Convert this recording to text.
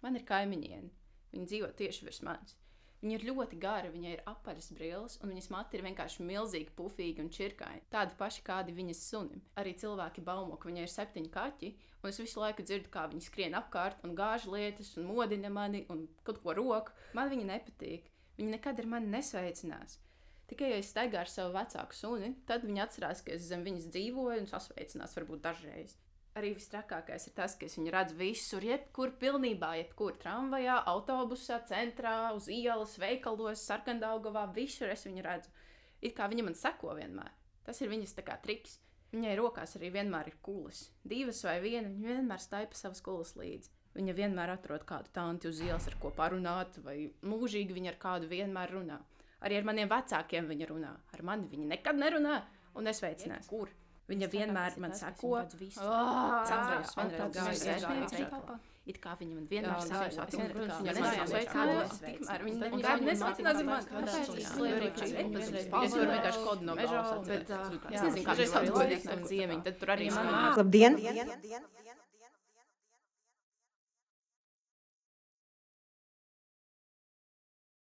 Man ir kaimiņiene. Viņa dzīvo tieši virs manis. Viņa ir ļoti gara, viņai ir apaļas brilles, un viņas mati ir vienkārši milzīgi, pufīgi un čirkaini. Tādi paši, kādi viņas sunim. Arī cilvēki baumo, ka viņai ir 7 kaķi, un es visu laiku dzirdu, kā viņi skrien apkārt un gāž lietas un modina mani un kaut ko roku. Man viņa nepatīk. Viņa nekad ar mani nesveicinās. Tikai, ja es staigāju ar savu vecāku suni, tad viņa atcerās, ka es zem viņas dzīvoju un sasveicinās varbūt dažreiz. Arī vistrakākais ir tas, ka es viņu redzu visur, jebkur pilnībā, jebkur tramvajā, autobusā, centrā, uz ielas, veikalos, Sarkandaugavā, visur es viņu redzu. It kā viņa man seko vienmēr. Tas ir viņas tā kā triks. Viņai rokās arī vienmēr ir kulas. 2 vai 1, viņa vienmēr staipa savas kulas līdzi. Viņa vienmēr atrod kādu tanti uz ielas, ar ko parunāt, vai mūžīgi viņa ar kādu vienmēr runā. Arī ar maniem vecākiem viņa runā. Ar mani viņa nekad nerunā un nesveicinās. Kur? Viņa vienmēr man sako. It kā viņa man vienmēr sako. Viņa nesveicinās. Viņa nesveicinās man. Es varu vienkārši kodu no mežā. Es nezinu, kā viņš sauc godīgi tam ziemiņu. Tad tur arī man. Labdien!